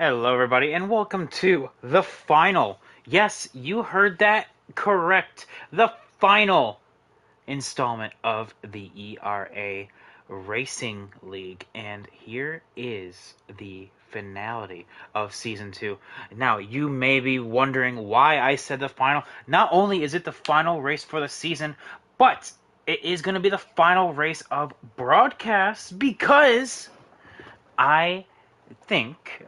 Hello, everybody, and welcome to the final. Yes, you heard that correct. The final installment of the ERA Racing League. And here is the finality of season 2. Now, you may be wondering why I said the final. Not only is it the final race for the season, but it is going to be the final race of broadcasts because I think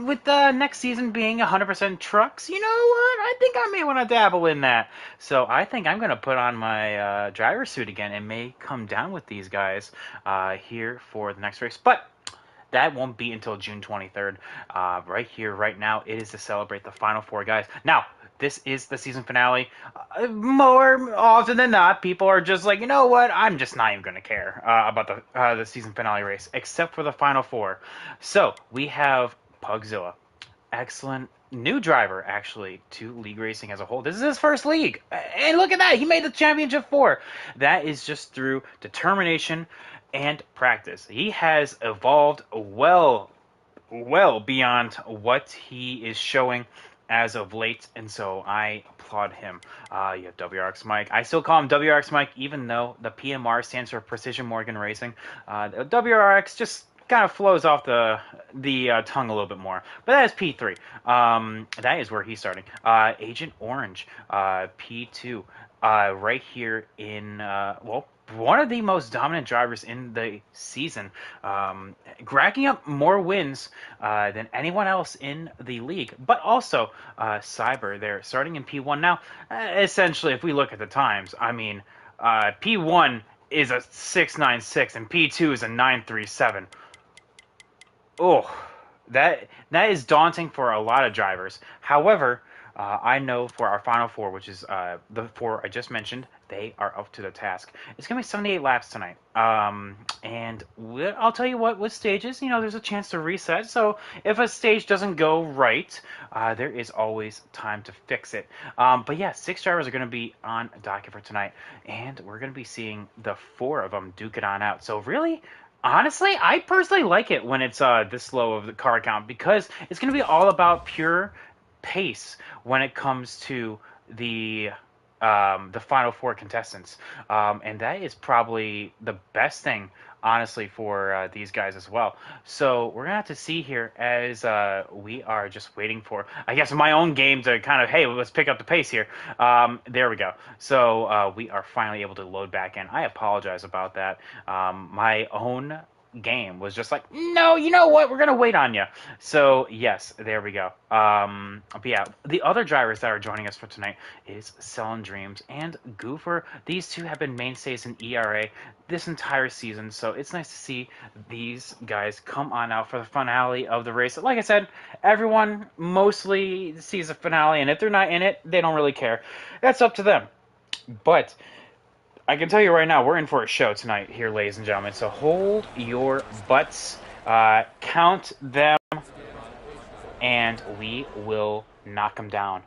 with the next season being 100% trucks, you know what? I think I may want to dabble in that. So I think I'm going to put on my driver suit again and may come down with these guys here for the next race. But that won't be until June 23rd. Right here, right now, it is to celebrate the final four guys. Now, this is the season finale. More often than not, people are just like, you know what? I'm just not even going to care about the season finale race, except for the final four. So we have Pugzilla, excellent new driver actually to league racing as a whole. This is his first league, and look at that, he made the championship four. That is just through determination and practice. He has evolved well beyond what he is showing as of late, and so I applaud him. You have WRX Mike. I still call him WRX Mike, even though the PMR stands for Precision Morgan Racing. WRX just kind of flows off the tongue a little bit more. But that is P3. That is where he's starting. Agent Orange, P2. Right here in, one of the most dominant drivers in the season, racking up more wins than anyone else in the league. But also, Cyber there, starting in P1. Now, essentially, if we look at the times, I mean, P1 is a 696 and P2 is a 937. Oh, that is daunting for a lot of drivers. However, I know for our final four, which is the four I just mentioned, they are up to the task. It's going to be 78 laps tonight. And I'll tell you what, with stages, there's a chance to reset. So if a stage doesn't go right, there is always time to fix it. But yeah, 6 drivers are going to be on docket for tonight. And we're going to be seeing the 4 of them duke it on out. So really, honestly, I personally like it when it's this low of the car count because it's going to be all about pure pace when it comes to the final 4 contestants, and that is probably the best thing, honestly, for these guys as well. So we're gonna have to see here as we are just waiting for, I guess, my own game to kind of, hey, let's pick up the pace here. There we go. So we are finally able to load back in. I apologize about that. My own game was just like, no, you know what, we're gonna wait on you. So yes, there we go. But yeah, the other drivers that are joining us for tonight is Selling Dreams and Goofer. These two have been mainstays in ERA this entire season, so it's nice to see these guys come on out for the finale of the race. Like I said, everyone mostly sees the finale, and if they're not in it, they don't really care. That's up to them. But I can tell you right now, we're in for a show tonight here, ladies and gentlemen. So hold your butts, count them, and we will knock them down.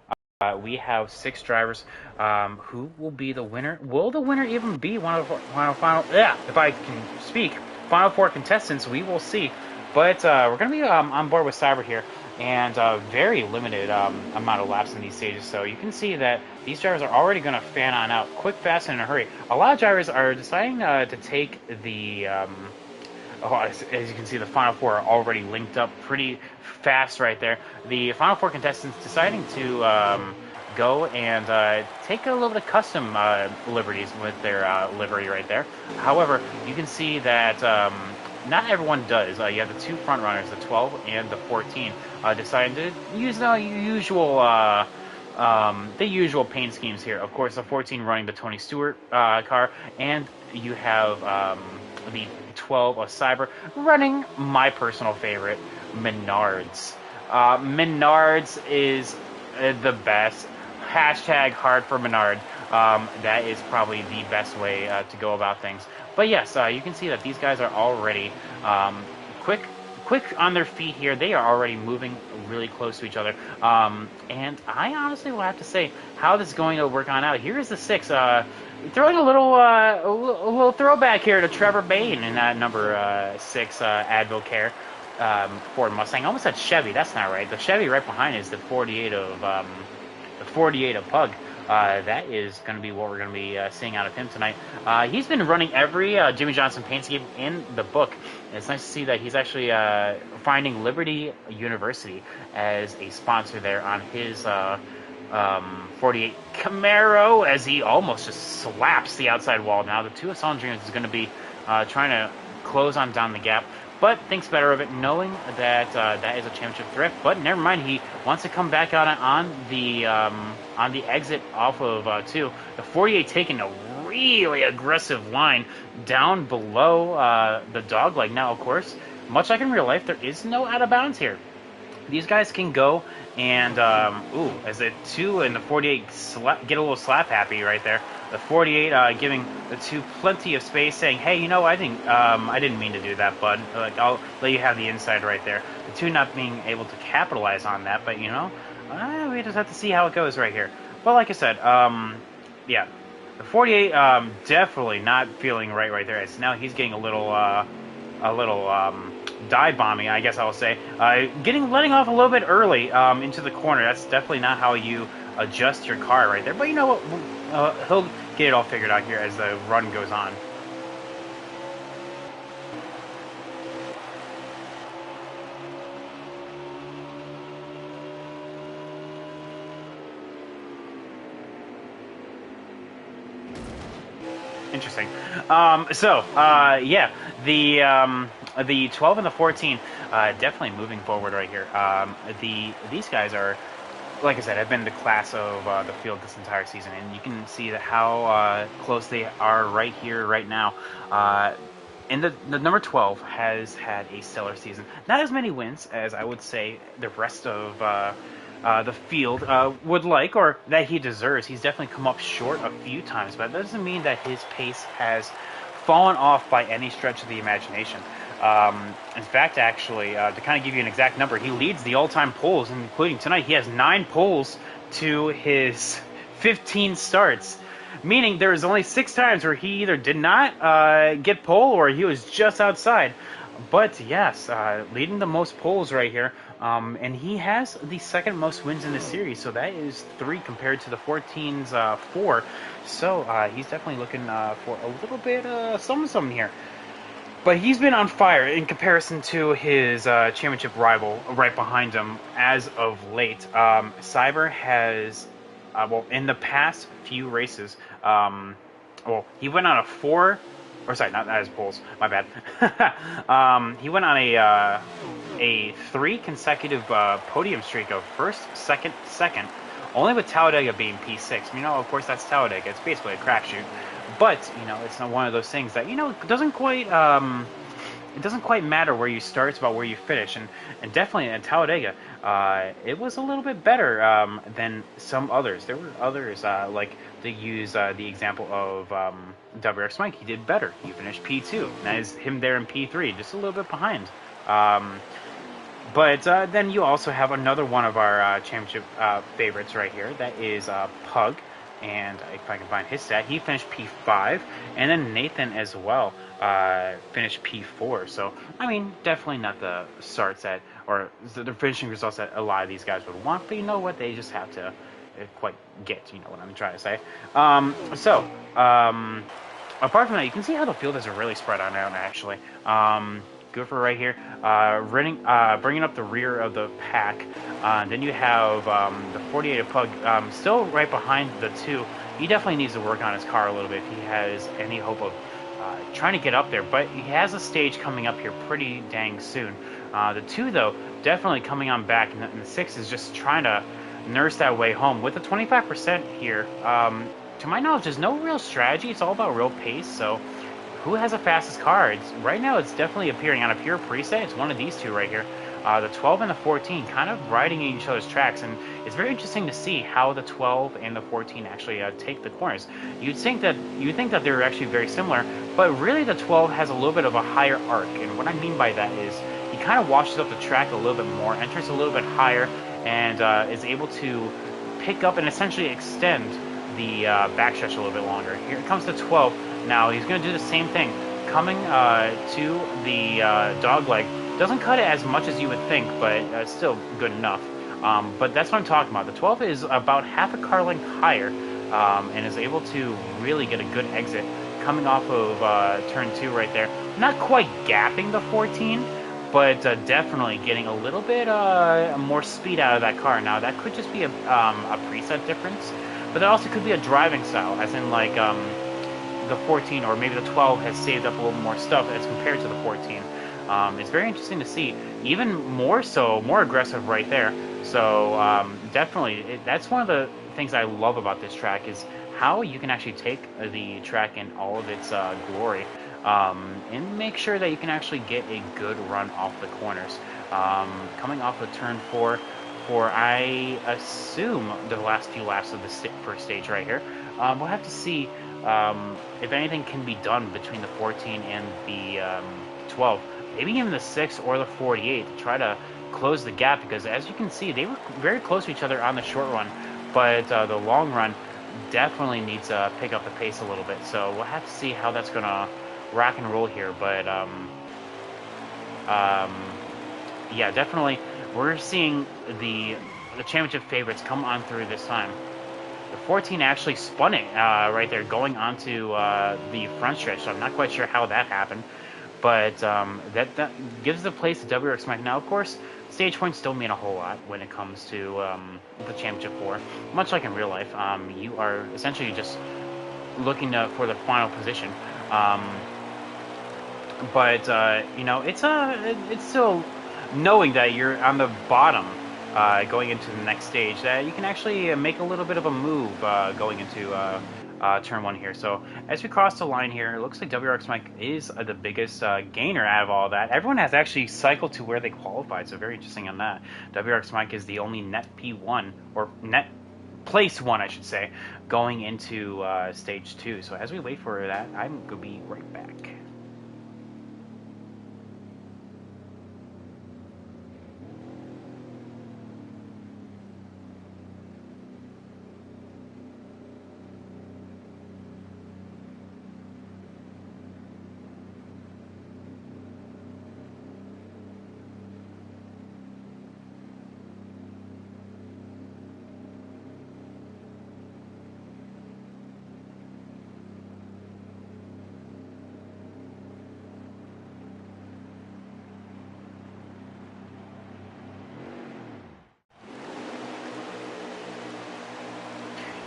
We have 6 drivers. Who will be the winner? Will the winner even be one of the final? Yeah, if I can speak, final 4 contestants. We will see. But we're going to be on board with Cyber here, and very limited amount of laps in these stages. So you can see that these drivers are already going to fan on out quick, fast, and in a hurry. A lot of drivers are deciding to take the, as you can see, the final 4 are already linked up pretty fast right there. The final 4 contestants deciding to go and take a little bit of custom liberties with their livery right there. However, you can see that not everyone does. You have the 2 front runners, the 12 and the 14, deciding to use the usual paint schemes here. Of course, the 14 running the Tony Stewart car, and you have the 12 of Cyber running my personal favorite, Menards. Menards is the best. Hashtag hard for Menard. That is probably the best way to go about things. But yes, you can see that these guys are already quick on their feet here. They are already moving really close to each other. And I honestly will have to say how this is going to work on out. Here is the 6. Throwing a little throwback here to Trevor Bain in that number 6 Advocare. Ford Mustang. I almost said Chevy. That's not right. The Chevy right behind is the 48 of Pug. That is going to be what we're going to be seeing out of him tonight. He's been running every Jimmy Johnson Paint Scheme in the book. And it's nice to see that he's actually finding Liberty University as a sponsor there on his 48 Camaro, as he almost just slaps the outside wall. Now the 2 Assault Dreams is going to be trying to close on down the gap, but thinks better of it, knowing that that is a championship threat. But never mind, he wants to come back out on the exit off of 2. The 48 taking a really aggressive line down below the dogleg. Now, of course, much like in real life, there is no out of bounds here. These guys can go and, as the 2 and the 48 get a little slap happy right there. The 48 giving the 2 plenty of space, saying, hey, you know, I didn't mean to do that, bud. Like, I'll let you have the inside right there. The 2 not being able to capitalize on that, but, you know, we just have to see how it goes right here. But like I said, yeah, the 48 definitely not feeling right there. It's now he's getting a little dive bombing, I guess I will say. Letting off a little bit early into the corner. That's definitely not how you adjust your car right there. But you know what? He'll get it all figured out here as the run goes on. Interesting. Yeah, the 12 and the 14 definitely moving forward right here. These guys are, like I said, have been the class of the field this entire season, and you can see that how close they are right here, right now. And the number 12 has had a stellar season. Not as many wins as I would say the rest of the field would like, or that he deserves. He's definitely come up short a few times, but that doesn't mean that his pace has fallen off by any stretch of the imagination. In fact, actually, to kind of give you an exact number, he leads the all-time poles, including tonight. He has 9 poles to his 15 starts, meaning there was only 6 times where he either did not get pole or he was just outside. But yes, leading the most poles right here, and he has the second most wins in the series, so that is 3 compared to the 14's 4. So he's definitely looking for a little bit something here. But he's been on fire in comparison to his championship rival right behind him as of late. Cyber has, in the past few races, he went on a 4, or sorry, not as poles, my bad. He went on a 3 consecutive podium streak of first, second, only with Talladega being P6. You know, of course, that's Talladega. It's basically a crapshoot. But, you know, it's not one of those things that, you know, doesn't quite matter where you start. It's about where you finish. And definitely in Talladega, it was a little bit better than some others. There were others, like to use the example of WRX Mike. He did better. He finished P2. That is him there in P3, just a little bit behind. But then you also have another one of our championship favorites right here. That is Pug. And if I can find his stat, he finished P5, and then Nathan as well finished P4. So, I mean, definitely not the starts that, or the finishing results that a lot of these guys would want, but you know what, they just have to quite get, you know what I'm trying to say. Apart from that, you can see how the field is really spread out now, actually. Goofer right here, bringing up the rear of the pack. Then you have the 48 of Pug still right behind the 2. He definitely needs to work on his car a little bit if he has any hope of trying to get up there. But he has a stage coming up here pretty dang soon. The 2, though, definitely coming on back, and the 6 is just trying to nurse that way home. With the 25% here, to my knowledge, there's no real strategy. It's all about real pace, so who has the fastest car? Right now, it's definitely appearing on a pure preset. It's one of these 2 right here. The 12 and the 14 kind of riding in each other's tracks, and it's very interesting to see how the 12 and the 14 actually take the corners. You'd think that they're actually very similar, but really the 12 has a little bit of a higher arc, and what I mean by that is he kind of washes up the track a little bit more, enters a little bit higher, and is able to pick up and essentially extend the backstretch a little bit longer. Here comes the 12. Now he's going to do the same thing, coming to the dogleg, Doesn't cut it as much as you would think, but still good enough. But that's what I'm talking about. The 12 is about half a car length higher, and is able to really get a good exit coming off of turn 2 right there. Not quite gapping the 14, but definitely getting a little bit more speed out of that car. Now, that could just be a preset difference, but that also could be a driving style, as in like the 14 or maybe the 12 has saved up a little more stuff as compared to the 14. It's very interesting to see. Even more so, more aggressive right there. So definitely, that's one of the things I love about this track is how you can actually take the track in all of its glory and make sure that you can actually get a good run off the corners. Coming off of turn 4 for, I assume, the last few laps of the first stage right here. We'll have to see if anything can be done between the 14 and the 12. Maybe even the 6 or the 48 to try to close the gap, because as you can see, they were very close to each other on the short run, but the long run definitely needs to pick up the pace a little bit. So we'll have to see how that's going to rock and roll here. But yeah, definitely we're seeing the championship favorites come on through this time. The 14 actually spun it right there going onto the front stretch, so I'm not quite sure how that happened. But that gives the place to WRX Mike. Now, of course, stage points don't mean a whole lot when it comes to the Championship 4. Much like in real life, you are essentially just looking for the final position. But you know, it's still knowing that you're on the bottom going into the next stage, that you can actually make a little bit of a move going into turn 1 here. So as we cross the line here, it looks like WRX Mike is the biggest gainer out of all that. Everyone has actually cycled to where they qualified, so very interesting on that. WRX Mike is the only net P1, or net place 1, I should say, going into stage 2. So as we wait for that, I'm going to be right back.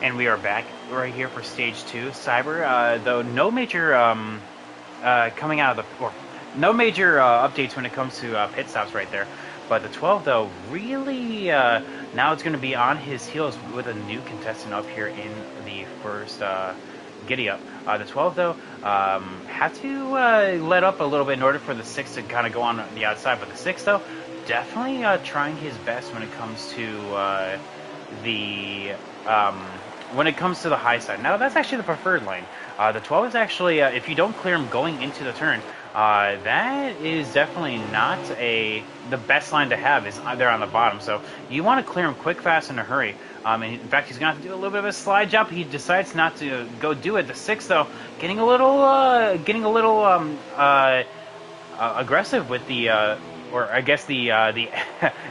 And we are back right here for stage 2. Cyber, though no major coming out of the, or no major updates when it comes to pit stops right there. But the 12, though, really now it's going to be on his heels with a new contestant up here in the first giddy up. The 12, though, had to let up a little bit in order for the 6 to kind of go on the outside. But the 6, though, definitely trying his best when it comes to the high side. Now, that's actually the preferred lane. The 12 is actually, if you don't clear him going into the turn, that is definitely not the best line to have, is there on the bottom. So you want to clear him quick, fast, in a hurry. And in fact, he's going to have to do a little bit of a slide jump. He decides not to go do it. The 6, though, getting a little aggressive with the or I guess the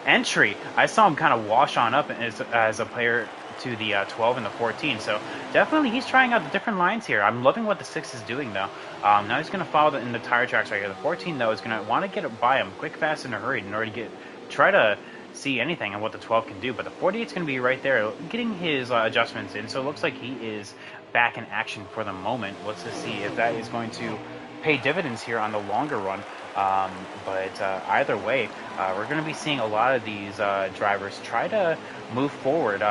entry. I saw him kind of wash on up as a player to the 12 and the 14. So definitely he's trying out the different lines here. I'm loving what the 6 is doing, though. Now he's going to follow in the tire tracks right here. The 14, though, is going to want to get it by him quick, fast, in a hurry in order to try to see anything and what the 12 can do. But the 48 is going to be right there getting his adjustments in. So it looks like he is back in action for the moment. Let's just see if that is going to pay dividends here on the longer run. But either way, we're going to be seeing a lot of these drivers try to move forward,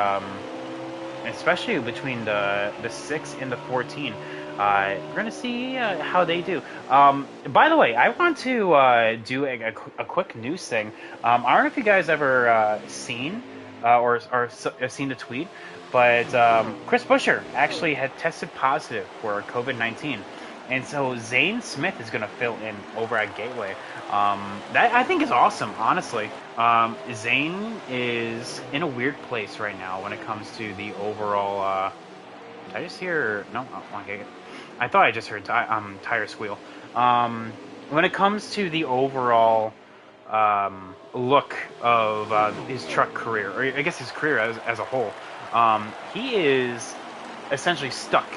especially between the 6 and the 14. We're going to see how they do. By the way, I want to do a quick news thing. I don't know if you guys ever seen or seen the tweet, but Chris Buescher actually had tested positive for COVID-19. And so Zane Smith is going to fill in over at Gateway. That I think is awesome, honestly. Zane is in a weird place right now when it comes to the overall... did I just hear... No? Oh, okay. I thought I just heard tire squeal. When it comes to the overall look of his truck career, or I guess his career as a whole. He is essentially stuck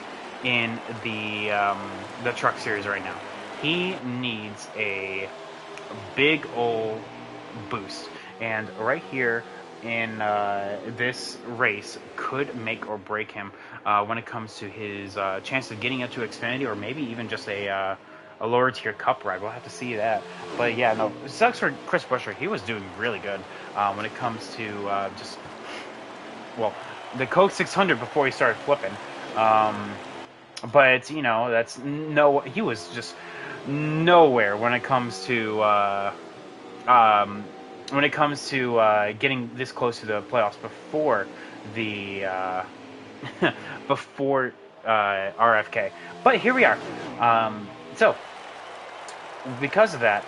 in the truck series right now. He needs a big old boost, and right here in this race could make or break him when it comes to his chance of getting into Xfinity, or maybe even just a lower tier cup ride. We'll have to see that. But yeah, no, it sucks for Chris Buescher. He was doing really good when it comes to well, the Coke 600 before he started flipping. But you know, he was just nowhere when it comes to getting this close to the playoffs before the before RFK. But here we are. So because of that,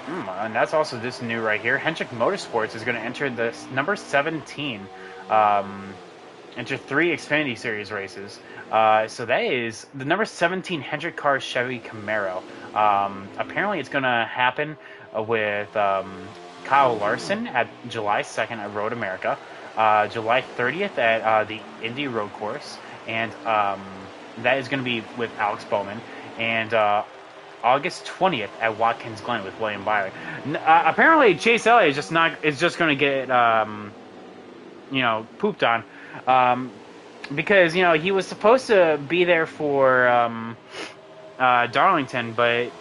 and that's also this new right here. Hendrick Motorsports is going to enter the number 17, enter 3 Xfinity Series races. So that is the number 17 Hendrick Car Chevy Camaro. Apparently, it's going to happen with Kyle Larson at July 2nd at Road America, July 30th at the Indy Road Course, and that is going to be with Alex Bowman, and August 20th at Watkins Glen with William Byron. Apparently, Chase Elliott is just going to get pooped on, because he was supposed to be there for Darlington, but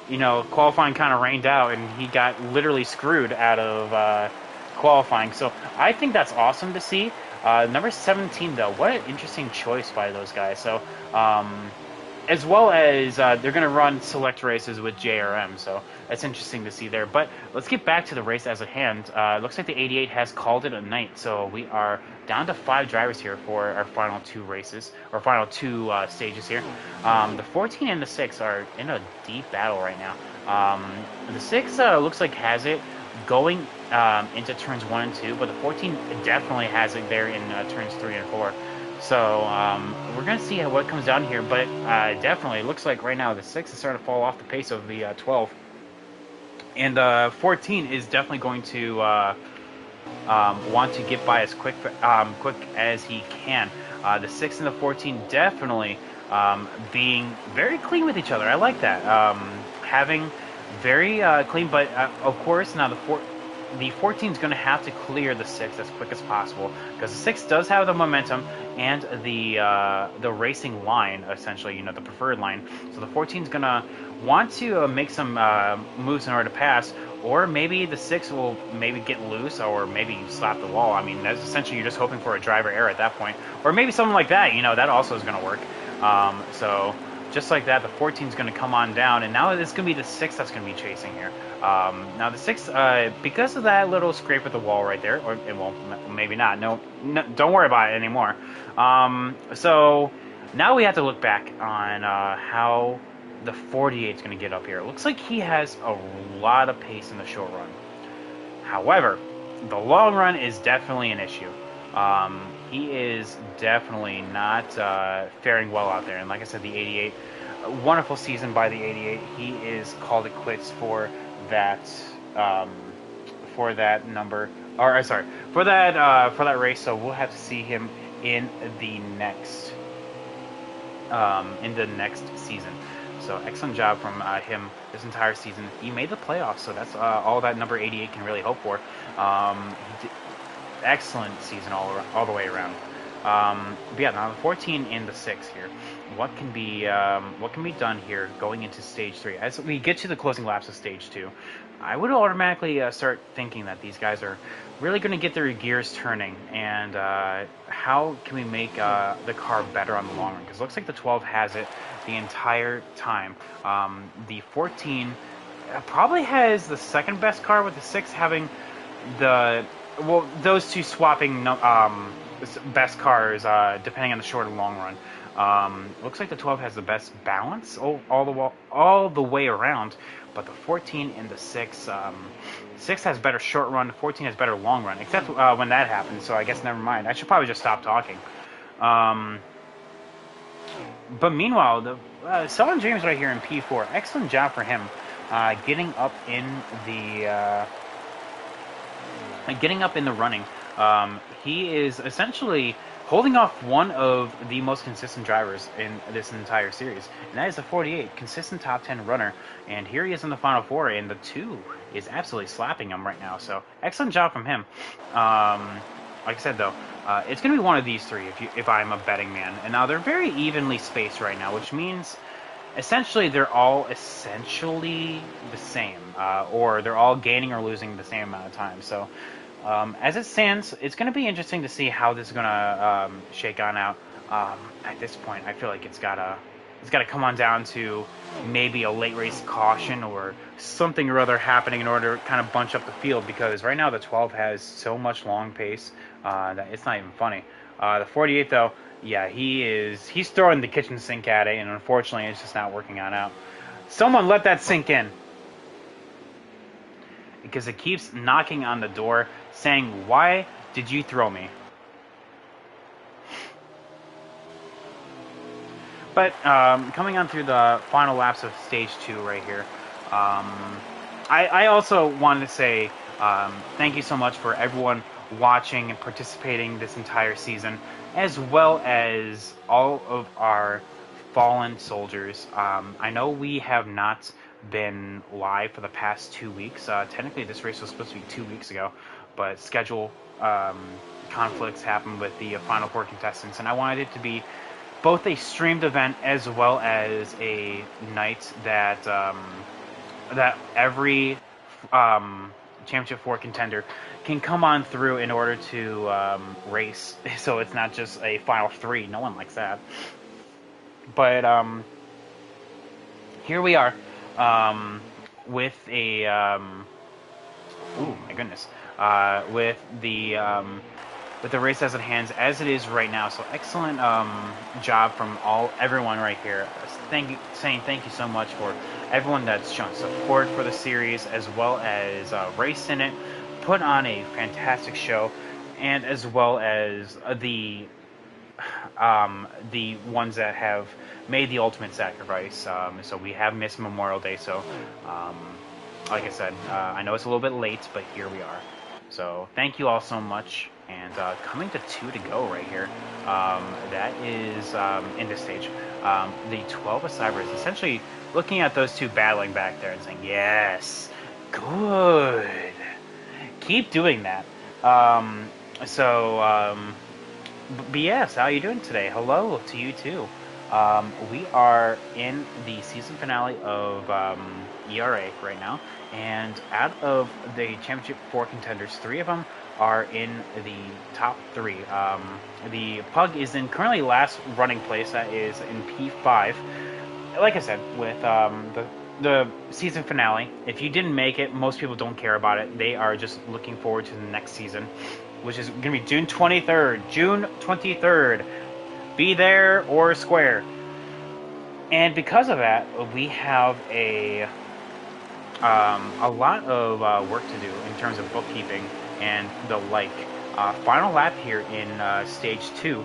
qualifying kind of rained out, and he got literally screwed out of qualifying. So I think that's awesome to see. Number 17, though, what an interesting choice by those guys. So as well as they're going to run select races with JRM, so that's interesting to see there. But let's get back to the race as at hand. Looks like the 88 has called it a night, so we are down to 5 drivers here for our final 2 races, or final 2 stages here. The 14 and the 6 are in a deep battle right now. The 6 looks like has it going into turns 1 and 2, but the 14 definitely has it there in turns 3 and 4. So we're going to see what comes down here, but definitely looks like right now the 6 is starting to fall off the pace of the 12. And 14 is definitely going to want to get by as quick as he can. The 6 and the 14 definitely being very clean with each other. I like that. Having very clean, but of course now the 14 is going to have to clear the 6 as quick as possible, because the 6 does have the momentum and the racing line, essentially, the preferred line. So the 14 is going to want to make some moves in order to pass, or maybe the 6 will maybe get loose, or maybe slap the wall. I mean, that's essentially, you're just hoping for a driver error at that point, or maybe something like that. That also is going to work. So just like that, the 14 is going to come on down, and now it's going to be the 6 that's going to be chasing here. Now the 6, because of that little scrape with the wall right there, or well, maybe not. No, don't worry about it anymore. So now we have to look back on how the 48 is going to get up here. It looks like he has a lot of pace in the short run. However, the long run is definitely an issue. He is definitely not faring well out there. And like I said, the 88, wonderful season by the 88. He is called it quits for that number, or sorry, for that race. So we'll have to see him in the next season. So excellent job from him this entire season. He made the playoffs, so that's all that number 88 can really hope for. He did excellent season all the way around. But yeah, now the 14 and the 6 here. What can be done here going into stage 3? As we get to the closing laps of stage 2, I would automatically start thinking that these guys are really going to get their gears turning, and how can we make the car better on the long run? Because it looks like the 12 has it the entire time. The 14 probably has the second best car, with the 6 having those two swapping best cars depending on the short and long run. Looks like the 12 has the best balance all the way around, but the 14 and the 6, 6 has better short run, 14 has better long run, except when that happens, so I guess never mind. I should probably just stop talking. But meanwhile, the Sullen James right here in P4. Excellent job for him, getting up in the running. He is essentially holding off one of the most consistent drivers in this entire series, and that is the 48, consistent top 10 runner. And here he is in the final four, and the 2 is absolutely slapping him right now. So excellent job from him. Like I said, though, it's going to be one of these three if I'm a betting man. And now they're very evenly spaced right now, which means essentially they're all essentially the same, or they're all gaining or losing the same amount of time. So as it stands, it's going to be interesting to see how this is going to shake on out. At this point, I feel like it's got to come on down to maybe a late race caution or something or other happening in order to kind of bunch up the field, because right now the 12 has so much long pace that it's not even funny. The 48, though, yeah, he's throwing the kitchen sink at it, and unfortunately it's just not working on out. Someone let that sink in, because it keeps knocking on the door saying, "Why did you throw me?" But coming on through the final laps of stage 2 right here, I also wanted to say thank you so much for everyone watching and participating this entire season, as well as all of our fallen soldiers. I know we have not been live for the past 2 weeks. Technically, this race was supposed to be 2 weeks ago, but schedule conflicts happened with the final 4 contestants, and I wanted it to be both a streamed event as well as a night that that every Championship 4 contender can come on through in order to race. So it's not just a final 3. No one likes that. But here we are with a oh my goodness, with the race as it hands as it is right now. So excellent job from everyone right here. Thank you so much for everyone that's shown support for the series, as well as raced in it, put on a fantastic show, and as well as the ones that have made the ultimate sacrifice. So we have missed Memorial Day. So like I said, I know it's a little bit late, but here we are. So thank you all so much. And coming to 2 to go right here, that is in this stage. The 12 of Cyber is essentially looking at those two battling back there and saying, yes, good. Keep doing that. BS, how are you doing today? Hello to you too. We are in the season finale of ERA right now, and out of the Championship 4 contenders, 3 of them are in the top 3. The Pug is in currently last running place, that is in P5. Like I said, with the season finale, if you didn't make it, most people don't care about it. They are just looking forward to the next season, which is going to be June 23rd. June 23rd. Be there or square. And because of that, we have a lot of work to do in terms of bookkeeping and the like. Final lap here in stage 2.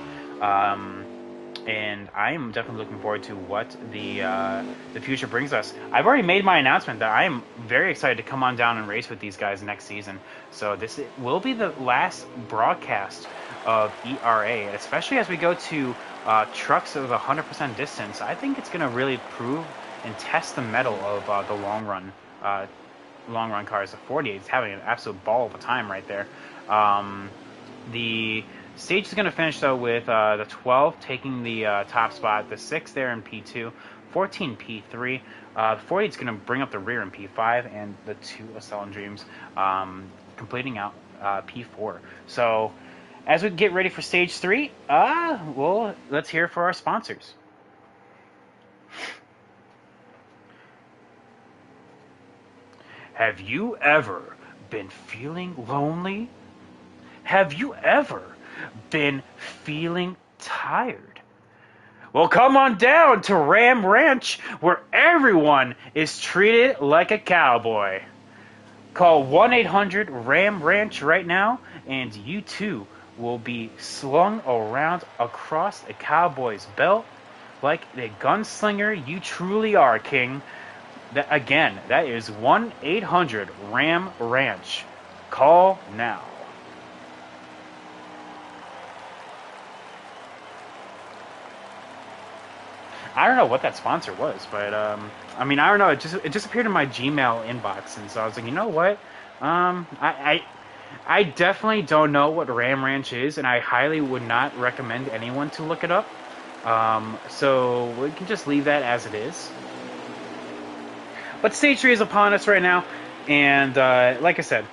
And I'm definitely looking forward to what the future brings us. I've already made my announcement that I am very excited to come on down and race with these guys next season. So this will be the last broadcast of ERA, especially as we go to trucks of 100% distance. I think it's going to really prove and test the mettle of the long run cars. The 48 is having an absolute ball of a time right there. The stage is going to finish, though, with the 12 taking the top spot, the 6 there in P2, 14 P3. The 48 is going to bring up the rear in P5, and the 2 of Sullen Dreams completing out P4. So as we get ready for stage 3, well, let's hear for our sponsors. Have you ever been feeling lonely? Have you ever been feeling tired? Well, come on down to Ram Ranch, where everyone is treated like a cowboy. Call 1-800-RAM-RANCH right now, and you too will be slung around across a cowboy's belt like the gunslinger you truly are, King. That again, that is 1-800 Ram Ranch. Call now. I don't know what that sponsor was, but I mean, I don't know. It just appeared in my Gmail inbox, and so I was like, you know what? I definitely don't know what Ram Ranch is, and I highly would not recommend anyone to look it up. So we can just leave that as it is. But Stage 3 is upon us right now, and like I said,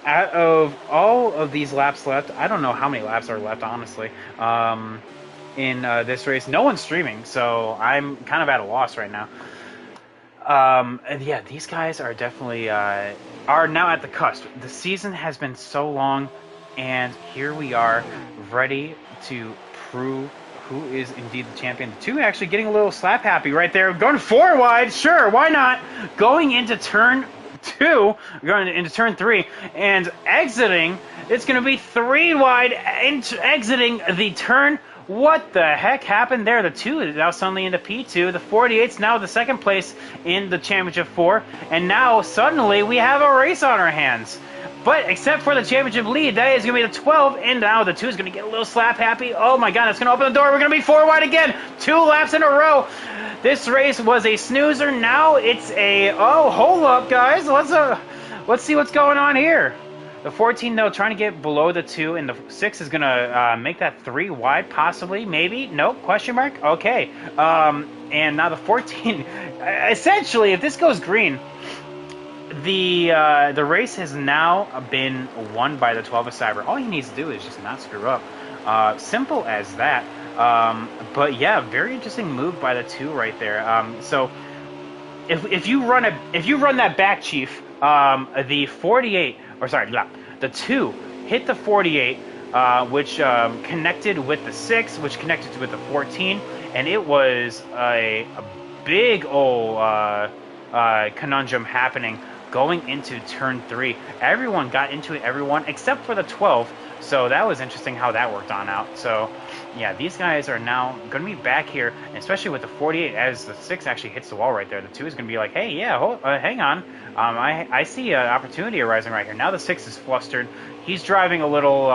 out of all of these laps left, I don't know how many laps are left, honestly, in this race. No one's streaming, so I'm kind of at a loss right now. And yeah, these guys are definitely are now at the cusp. The season has been so long, and here we are, ready to prove who is indeed the champion. The two actually getting a little slap happy right there, going 4 wide. Sure, why not? Going into turn 2, going into turn 3, and exiting. It's going to be 3 wide, exiting the turn. What the heck happened there? The 2 is now suddenly into P2. The 48's now the second place in the Championship 4. And now, suddenly, we have a race on our hands. But, except for the Championship lead, that is going to be the 12. And now the 2 is going to get a little slap happy. Oh my god, that's going to open the door. We're going to be 4 wide again. 2 laps in a row. This race was a snoozer. Now it's a... Oh, hold up, guys. Let's see what's going on here. The 14, though, trying to get below the 2, and the 6 is going to make that 3 wide, possibly, maybe. Nope, question mark? Okay. And now the 14, essentially, if this goes green, the race has now been won by the 12 of Cyber. All he needs to do is just not screw up. Simple as that. But yeah, very interesting move by the 2 right there. So if you run that back, Chief, the 48, or sorry, the 2 hit the 48, which connected with the 6, which connected with the 14, and it was a big old conundrum happening going into turn 3. Everyone got into it, everyone except for the 12. So that was interesting how that worked on out. So yeah, these guys are now going to be back here, especially with the 48 as the 6 actually hits the wall right there. The 2 is going to be like, hey, yeah, hang on. I see an opportunity arising right here. Now the 6 is flustered. He's driving a little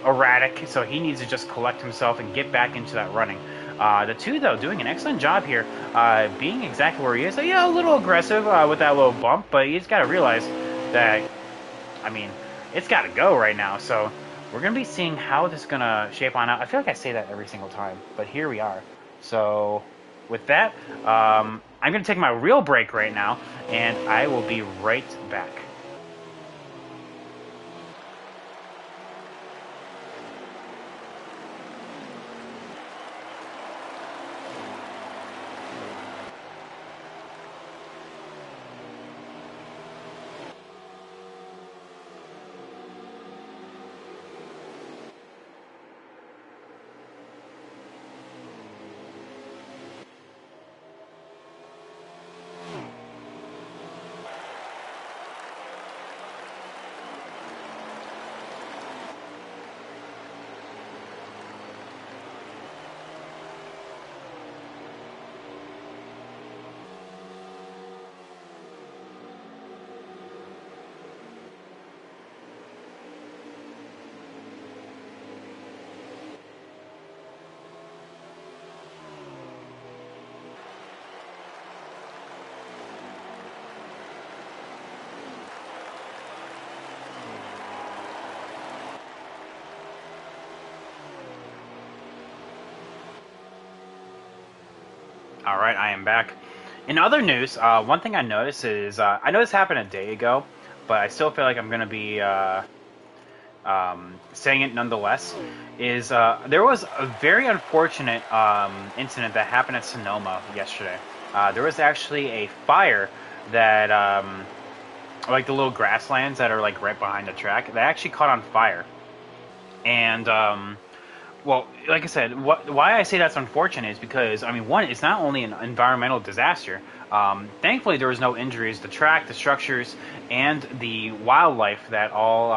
erratic, so he needs to just collect himself and get back into that running. The 2, though, doing an excellent job here, being exactly where he is. So, yeah, a little aggressive with that little bump, but he's got to realize that, I mean, it's got to go right now. So we're going to be seeing how this is going to shape on out. I feel like I say that every single time, but here we are. So with that, I'm going to take my real break right now, and I will be right back. All right, I am back. In other news, one thing I noticed is, I know this happened a day ago, but I still feel like I'm going to be saying it nonetheless, is there was a very unfortunate incident that happened at Sonoma yesterday. There was actually a fire that, like the little grasslands that are like right behind the track, that actually caught on fire. And well, like I said, why I say that's unfortunate is because, I mean, one, it's not only an environmental disaster. Thankfully, there was no injuries. The track, the structures, and the wildlife that all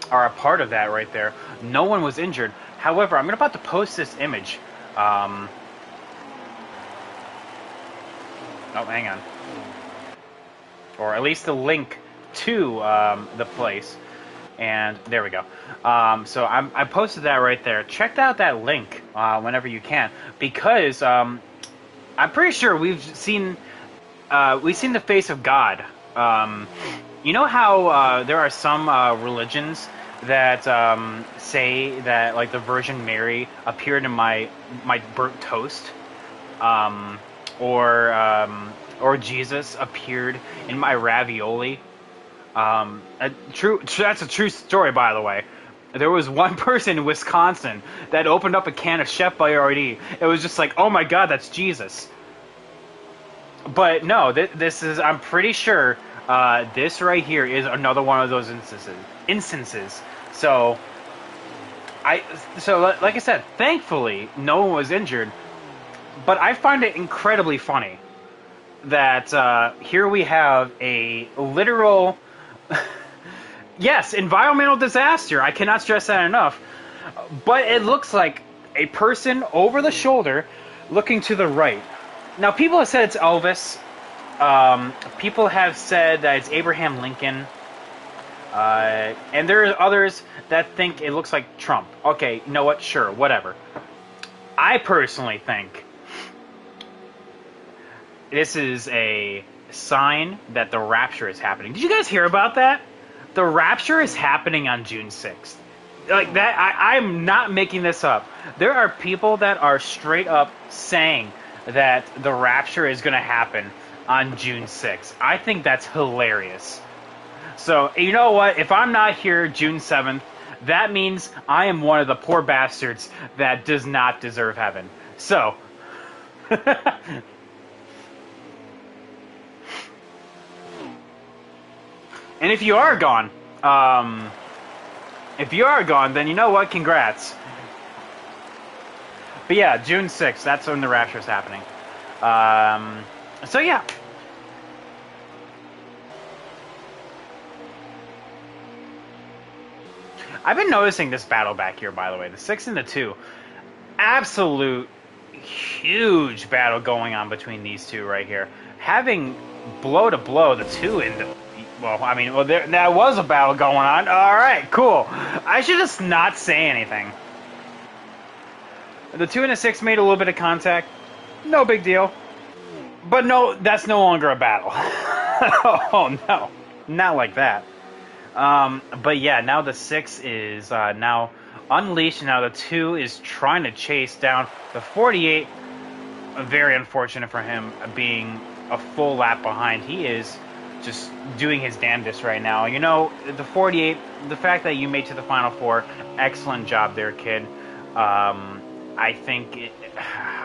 are a part of that right there. No one was injured. However, I'm about to post this image. Oh, hang on. Or at least the link to the place. And there we go. So I posted that right there. Check out that link whenever you can, because I'm pretty sure we've seen the face of God. You know how there are some religions that say that like the Virgin Mary appeared in my burnt toast, um, or or Jesus appeared in my ravioli. That's a true story, by the way. There was one person in Wisconsin that opened up a can of Chef Boyardee. It was just like, oh my god, that's Jesus. But no, this is. I'm pretty sure this right here is another one of those instances. So like I said, thankfully no one was injured. But I find it incredibly funny that here we have a literal, yes, environmental disaster. I cannot stress that enough. But it looks like a person over the shoulder looking to the right. Now, people have said it's Elvis. People have said that it's Abraham Lincoln. And there are others that think it looks like Trump. Okay, you know what? Sure, whatever. I personally think this is a sign that the rapture is happening. Did you guys hear about that? The rapture is happening on June 6th. Like that, I'm not making this up. There are people that are straight up saying that the rapture is going to happen on June 6th. I think that's hilarious. So, you know what? If I'm not here June 7th, that means I am one of the poor bastards that does not deserve heaven. So, and if you are gone, then you know what? Congrats. But yeah, June 6th, that's when the rapture is happening. So yeah. I've been noticing this battle back here, by the way. The 6 and the 2. Absolute huge battle going on between these two right here. Having blow to blow, the 2 and the... Well, there was a battle going on. Alright, cool. I should just not say anything. The 2 and the 6 made a little bit of contact. No big deal. But no, that's no longer a battle. Oh, no. Not like that. But yeah, now the 6 is now unleashed. Now the 2 is trying to chase down the 48. Very unfortunate for him being a full lap behind. He is just doing his damnedest right now. You know, the 48, the fact that you made to the Final Four, excellent job there, kid. I think,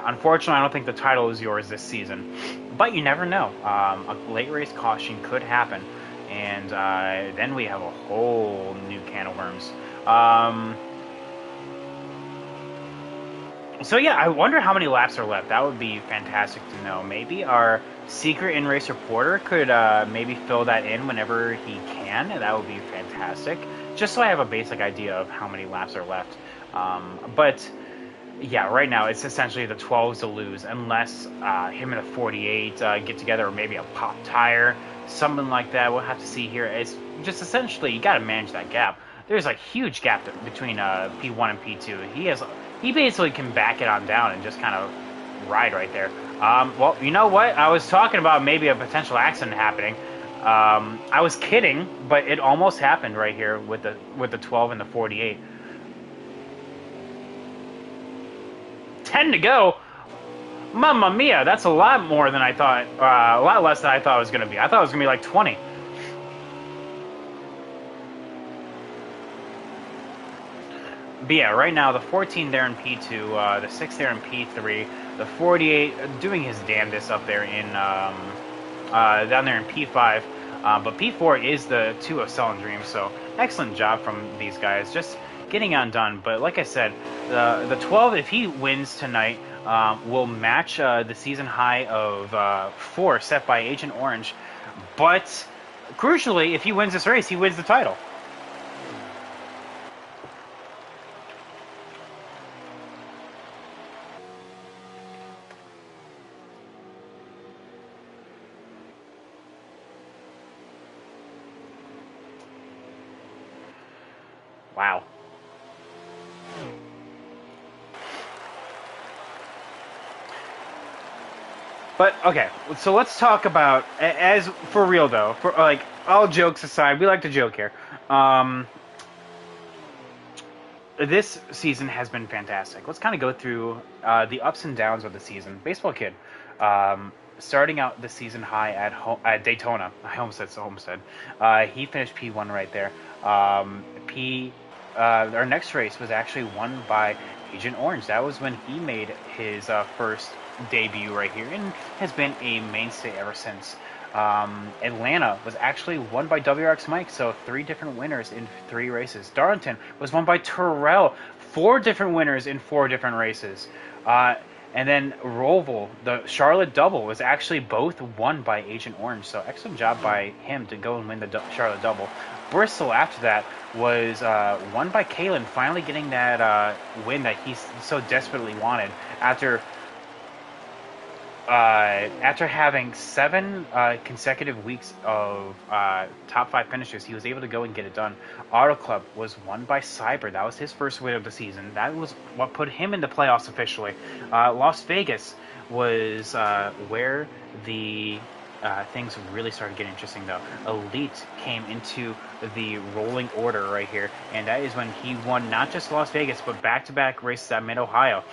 unfortunately, I don't think the title is yours this season. But you never know. A late race caution could happen. And then we have a whole new can of worms. So yeah, I wonder how many laps are left. That would be fantastic to know. Maybe our secret in-race reporter could maybe fill that in whenever he can. That would be fantastic. Just so I have a basic idea of how many laps are left. But yeah, right now it's essentially the 12s to lose, unless him and the 48 get together, or maybe a pop tire, something like that. We'll have to see here. It's just essentially you got to manage that gap. There's a huge gap between P1 and P2. He basically can back it on down and just kind of ride right there. Well, you know what? I was talking about maybe a potential accident happening. I was kidding, but it almost happened right here with the 12 and the 48. 10 to go. Mamma mia, that's a lot more than I thought. A lot less than I thought it was going to be. I thought it was going to be like 20. But yeah, right now the 14 there in P2, the 6 there in P3, the 48 doing his damnedest up there in down there in P5. But P4 is the 2 of Selling Dreams, so excellent job from these guys. Just getting undone. But like I said, the 12, if he wins tonight, will match the season high of 4 set by Agent Orange. But crucially, if he wins this race, he wins the title. Wow. But okay, so let's talk about as for real though. For like all jokes aside, we like to joke here. Um, this season has been fantastic. Let's kind of go through the ups and downs of the season. Baseball Kid, starting out the season high at Daytona, Homestead. He finished P1 right there. Our next race was actually won by Agent Orange. That was when he made his first debut right here, and has been a mainstay ever since. Atlanta was actually won by WRX Mike, so 3 different winners in 3 races. Darlington was won by Terrell, 4 different winners in 4 different races. And then Roval, the Charlotte Double, was actually both won by Agent Orange, so excellent job by him to go and win the Charlotte Double. Bristol, after that, was won by Kalen, finally getting that win that he so desperately wanted after having 7 consecutive weeks of top 5 finishes. He was able to go and get it done. Auto Club was won by Cyber. That was his first win of the season. That was what put him in the playoffs officially. Las Vegas was where the things really started getting interesting, though. Elite came into the rolling order right here, and that is when he won not just Las Vegas, but back-to-back races at Mid-Ohio.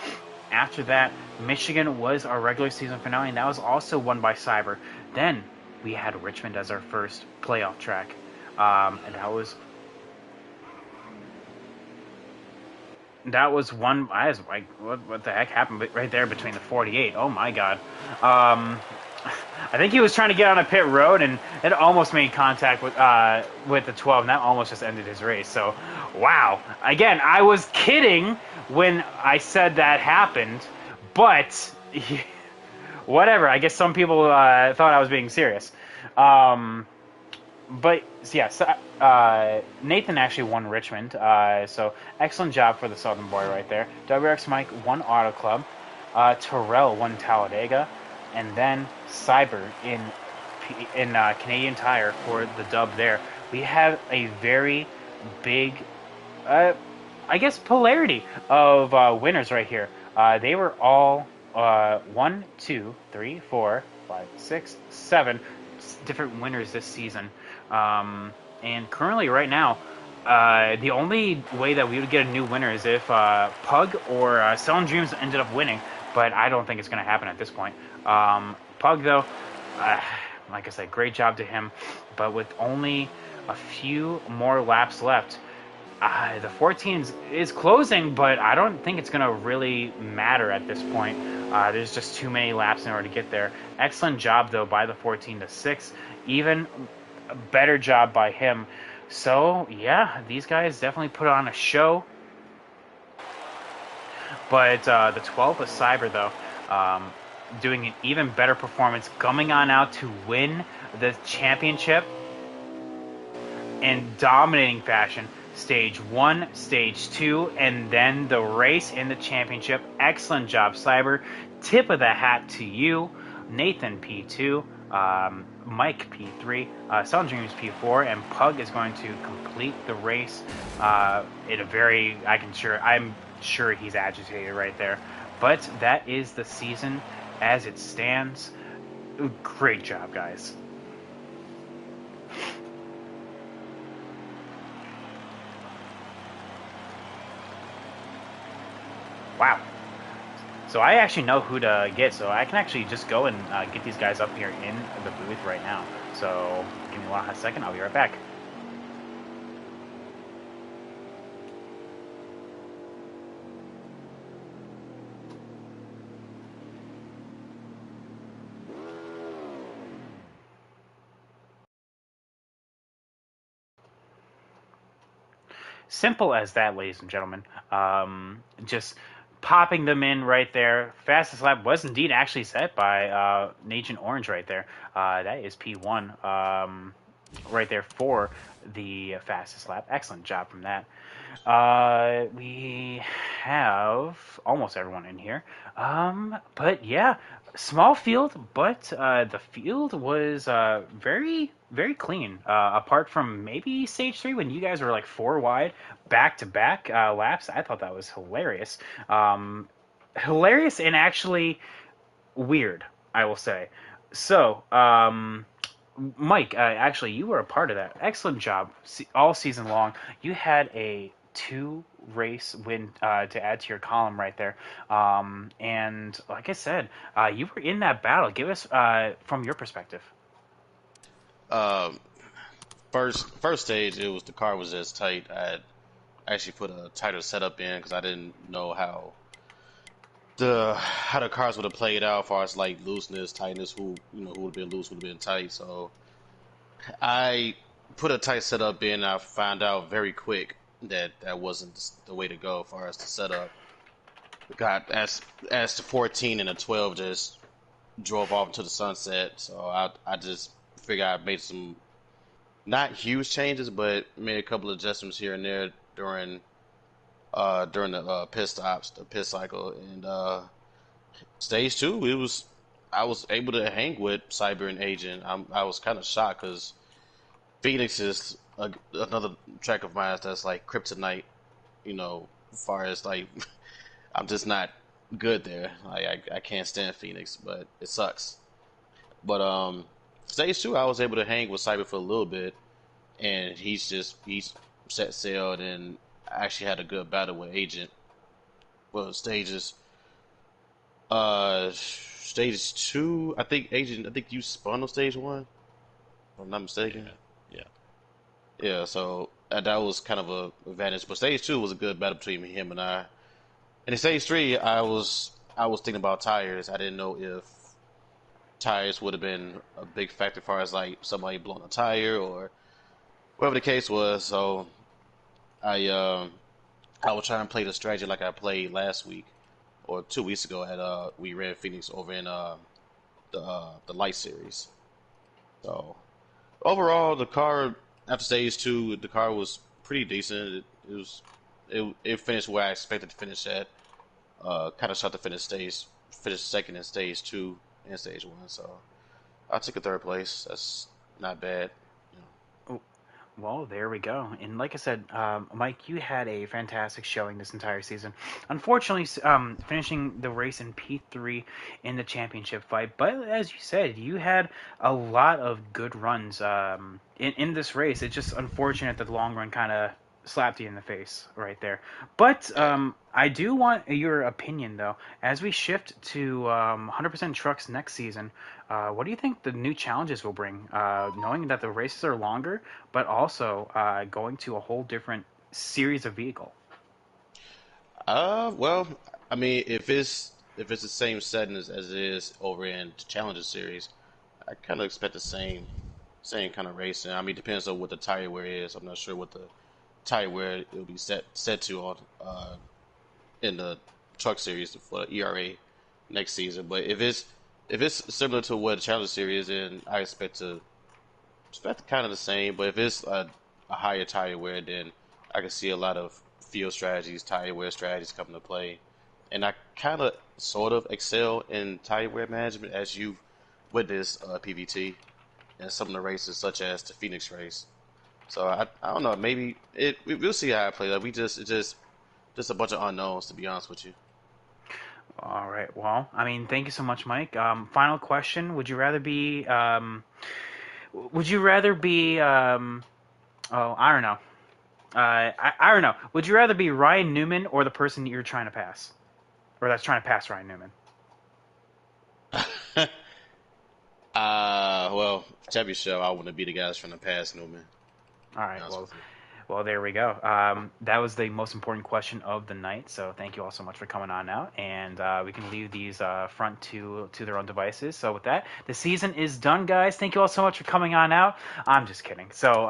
After that, Michigan was our regular season finale, and that was also won by Cyber. Then we had Richmond as our first playoff track, and that was one. I was like, what the heck happened right there between the 48? Oh my God. I think he was trying to get on a pit road, and it almost made contact with the 12, and that almost just ended his race. So, wow. Again, I was kidding when I said that happened, but whatever. I guess some people thought I was being serious. But yes, Nathan actually won Richmond, so excellent job for the Southern boy right there. WRX Mike won Auto Club. Terrell won Talladega, and then Cyber in Canadian Tire for the dub there. We have a very big, I guess, polarity of winners right here. They were all 1, 2, 3, 4, 5, 6, 7 different winners this season. And currently, right now, the only way that we would get a new winner is if Pug or Selling Dreams ended up winning, but I don't think it's going to happen at this point. Pug, though, like I said, great job to him, but with only a few more laps left, the 14 is closing, but I don't think it's going to really matter at this point. There's just too many laps in order to get there. Excellent job, though, by the 14 to 6. Even a better job by him. So, yeah, these guys definitely put on a show. But the 12 was Cyber, though, doing an even better performance, coming on out to win the championship in dominating fashion. Stage 1, Stage 2, and then the race in the championship. Excellent job, Cyber. Tip of the hat to you. Nathan, P2. Mike, P3. Selling Dreams, P4. And Pug is going to complete the race in a very... I'm sure he's agitated right there. But that is the season as it stands. Great job, guys. Wow. So I actually know who to get, so I can actually just go and get these guys up here in the booth right now. So give me 1 second, I'll be right back. Simple as that, ladies and gentlemen. Just popping them in right there. Fastest lap was indeed actually set by Agent Orange right there. That is P1 right there for the fastest lap. Excellent job from that. We have almost everyone in here. But yeah, Small field, but the field was very, very clean. Apart from maybe stage three when you guys were like four wide, back to back laps. I thought that was hilarious. Hilarious and actually weird, I will say. So, Mike, actually, you were a part of that. Excellent job all season long. You had a two race win to add to your column right there. And like I said, you were in that battle. Give us from your perspective. Um, first stage, it was the car was just tight. I had actually put a tighter setup in because I didn't know how the cars would have played out as far as like looseness, tightness, who would have been loose, would have been tight. So I put a tight setup in. I found out very quick that that wasn't the way to go as far as the setup. Got as the 14 and the 12 just drove off into the sunset. So I just figured I made some not huge changes, but made a couple of adjustments here and there during the pit stops, the pit cycle, and stage two. It was I was able to hang with Cyber and Agent. I was kind of shocked because Phoenix is another track of mine that's like kryptonite. As far as like I'm just not good there. I can't stand Phoenix, but it sucks. But stage two, I was able to hang with Cyber for a little bit, and he's set sail and actually had a good battle with Agent. Well, stage two, I think Agent, I think you spun on stage one, if I'm not mistaken. Yeah, yeah. Yeah, so that was kind of a advantage. But stage two was a good battle between him and I. And in stage three, I was thinking about tires. I didn't know if tires would have been a big factor as far as like somebody blowing a tire or whatever the case was. So I um I was trying to play the strategy like I played last week or 2 weeks ago at we ran Phoenix over in the light series. So overall, the car after stage two, the car was pretty decent. It finished where I expected to finish at. Kind of shot to finish second in stage two and stage one. So I took a third place. That's not bad. You know. Well, there we go. And like I said, Mike, you had a fantastic showing this entire season. Unfortunately, finishing the race in P3 in the championship fight. But as you said, you had a lot of good runs in this race. It's just unfortunate that the long run kind of slapped you in the face right there. But Yeah. I do want your opinion, though. As we shift to 100% trucks next season, what do you think the new challenges will bring? Knowing that the races are longer, but also going to a whole different series of vehicle. Well, I mean, if it's the same setting as it is over in the Challenger series, I kind of expect the same kind of racing. I mean, it depends on what the tire wear is. I'm not sure what the tire wear it will be set to on in the truck series for the ERA next season. But if it's similar to what the Challenger series is, then I expect kind of the same. But if it's a higher tire wear, then I can see a lot of field strategies, tire wear strategies come into play. And I kind of sort of excel in tire wear management as you've witnessed PVT and some of the races such as the Phoenix race. So I don't know, maybe we'll see how it plays out. It's just a bunch of unknowns to be honest with you. All right. Well, I mean, thank you so much, Mike. Final question: Would you rather be? Oh, I don't know. I don't know. Would you rather be Ryan Newman or the person that you're trying to pass, or that's trying to pass Ryan Newman? Well, championship, I want to be the guys from the past, no man. To All be right. honest Well, with you. Well, there we go. That was the most important question of the night. So thank you all so much for coming on out, and we can leave these front to their own devices. So with that, the season is done, guys. Thank you all so much for coming on out. I'm just kidding. So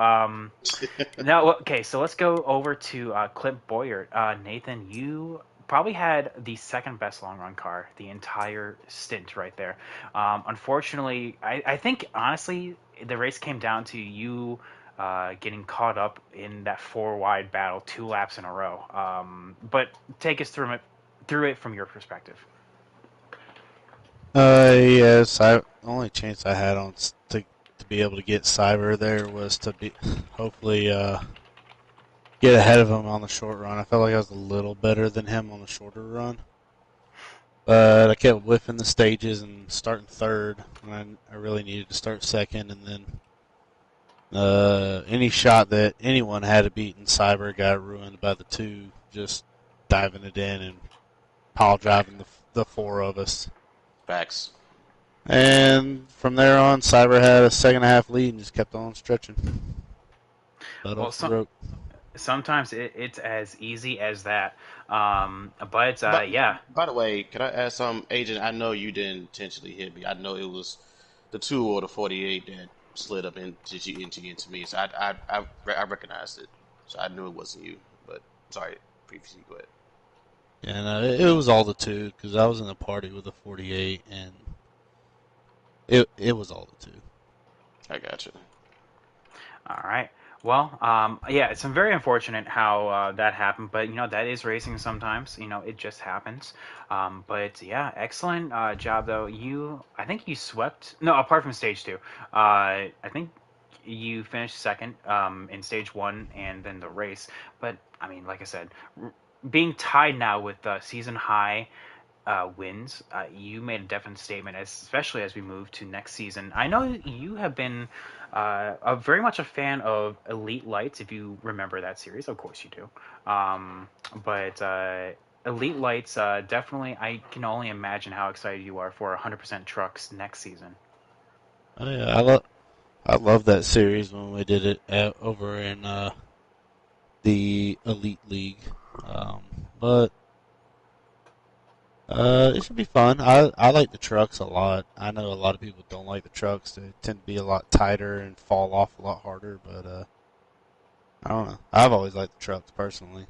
now, okay, so let's go over to Clint Boyer. Nathan, you probably had the second best long run car the entire stint right there. Unfortunately, I think honestly the race came down to you getting caught up in that four wide battle 2 laps in a row. But take us through it from your perspective. Yes. The only chance I had to be able to get Cyber there was to be hopefully get ahead of him on the short run. I felt like I was a little better than him on the shorter run, but I kept whiffing the stages and starting third when I really needed to start second, and then any shot that anyone had to beat in Cyber got ruined by the two just diving it in and pile driving the four of us. Facts. And from there on, Cyber had a second half lead and just kept on stretching. Butt Well, off the rope. sometimes it's as easy as that. But But yeah. by the way, can I ask Agent? I know you didn't intentionally hit me. I know it was the 2 or the 48 that slid up into me. So I recognized it. So I knew it wasn't you. But sorry, previously, go ahead. And it was all the two because I was in a party with a 48, and it was all the two. I got you. All right. Well, yeah, it's very unfortunate how that happened, but that is racing sometimes. It just happens. But yeah, excellent job though. I think you swept. No, apart from stage two, I think you finished second in stage one and then the race. But I mean, like I said, being tied now with season high wins, you made a definite statement, especially as we move to next season. I know you have been very much a fan of Elite Lights, if you remember that series. Of course you do. But Elite Lights, definitely, I can only imagine how excited you are for 100% trucks next season. Oh, yeah, I love that series when we did it over in the Elite League. But it should be fun. I like the trucks a lot. I know a lot of people don't like the trucks. They tend to be a lot tighter and fall off a lot harder. But I don't know. I've always liked the trucks personally.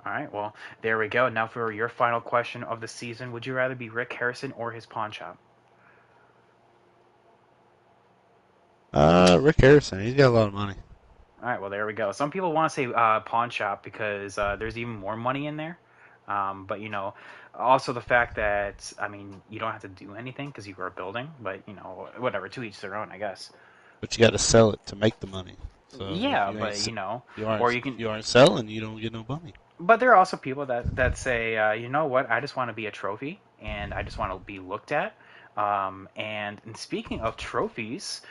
All right, well, there we go. Now for your final question of the season, would you rather be Rick Harrison or his pawn shop? Rick Harrison, he's got a lot of money. All right, well, there we go. Some people want to say pawn shop because there's even more money in there. But also the fact that I mean, you don't have to do anything because you are building. But whatever, to each their own, I guess. But you got to sell it to make the money. So if Yeah, but or you if can. you aren't selling, you don't get no money. But there are also people that say, you know what, I just want to be a trophy and I just want to be looked at. And speaking of trophies,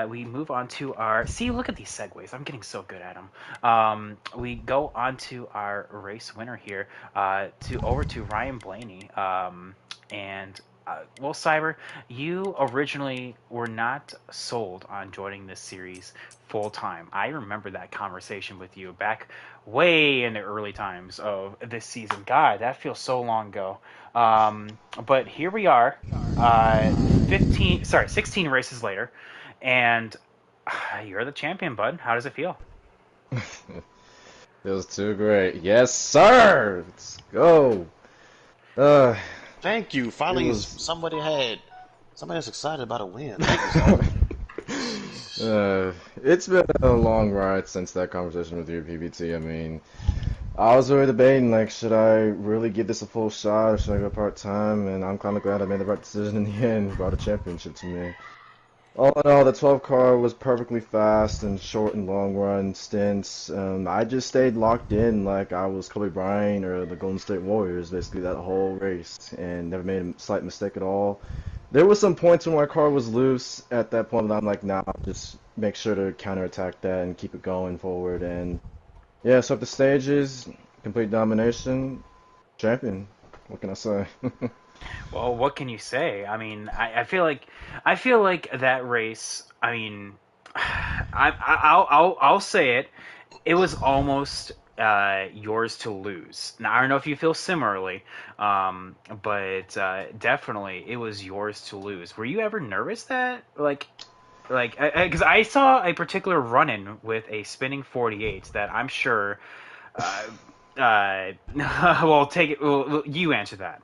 we move on to our. See, look at these segues. I'm getting so good at them. We go on to our race winner here, to over to Ryan Blaney. And well, Cyber, you originally were not sold on joining this series full time. I remember that conversation with you back way in the early times of this season. God, that feels so long ago. But here we are, 16 races later, and you're the champion, bud. How does it feel? Feels too great. Yes, sir. Let's go. Uh, Thank you. it Finally, was. somebody that's excited about a win. Thank you, Cyber. It's been a long ride since that conversation with you, PBT. I mean, I was really debating like, should I really give this a full shot or should I go part time? And I'm kind of glad I made the right decision in the end. Brought a championship to me. All in all, the 12 car was perfectly fast and short and long run stints. I just stayed locked in like I was Kobe Bryant or the Golden State Warriors, basically that whole race, and never made a slight mistake at all. There was some points when my car was loose at that point, but I'm like, nah, just make sure to counterattack that and keep it going forward. And yeah, so up the stages, complete domination, champion. What can I say? Well, what can you say? I mean, I feel like that race. I mean, I'll say it. It was almost yours to lose. Now I don't know if you feel similarly, but definitely it was yours to lose. Were you ever nervous that like because I saw a particular run-in with a spinning 48 that I'm sure. Uh, well, take it. Well, you answer that.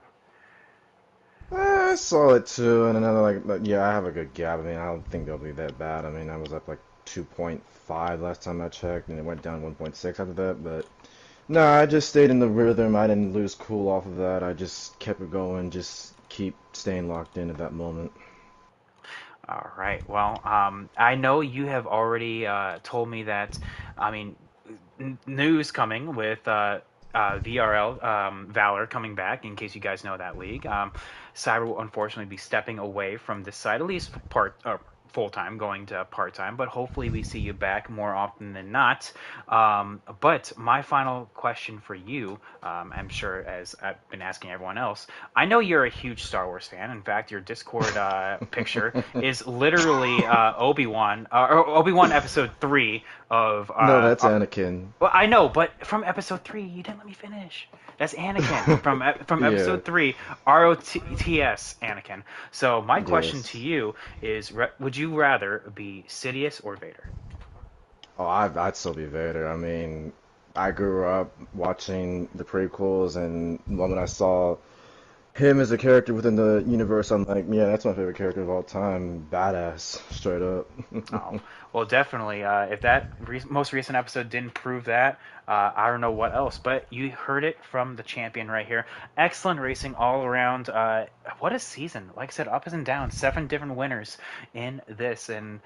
I saw it too, and another like, but yeah, I have a good gap. I mean, I don't think they'll be that bad. I mean, I was up like 2.5 last time I checked, and it went down 1.6 after that. But no, I just stayed in the rhythm. I didn't lose cool off of that. I just kept it going, just keep staying locked in at that moment. All right. Well, I know you have already told me that, I mean, news coming with VRL Valor coming back. In case you guys know that league, Cyber will unfortunately be stepping away from this side, at least full time, going to part time. But hopefully, we see you back more often than not. But my final question for you, I'm sure, as I've been asking everyone else, I know you're a huge Star Wars fan. In fact, your Discord picture is literally Obi-Wan, or Obi-Wan Episode 3 of No, that's Anakin. well, I know, but from episode 3, you didn't let me finish. That's Anakin from Yeah, episode 3, ROTS Anakin. So my question to yes. you is: would you rather be Sidious or Vader? Oh, I'd still be Vader. I mean, I grew up watching the prequels, and the moment I saw him as a character within the universe, I'm like, yeah, that's my favorite character of all time. Badass, straight up. Oh, well, definitely. If that most recent episode didn't prove that, I don't know what else. But you heard it from the champion right here. Excellent racing all around. What a season! Like I said, ups and downs. 7 different winners in this, and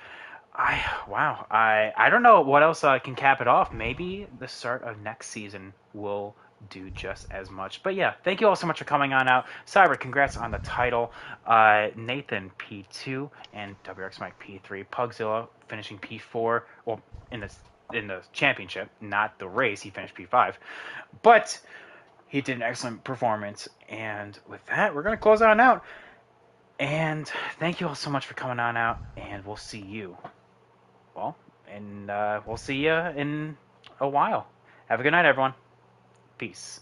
I don't know what else can cap it off. Maybe the start of next season will do just as much. But yeah, thank you all so much for coming on out. Cyber, congrats on the title. Nathan P2 and WX Mike P3. Pugzilla finishing P4. Well, in the championship, not the race. He finished P5, but he did an excellent performance. And with that, we're gonna close on out. And thank you all so much for coming on out. And we'll see you well, and we'll see you in a while. Have a good night, everyone. Peace.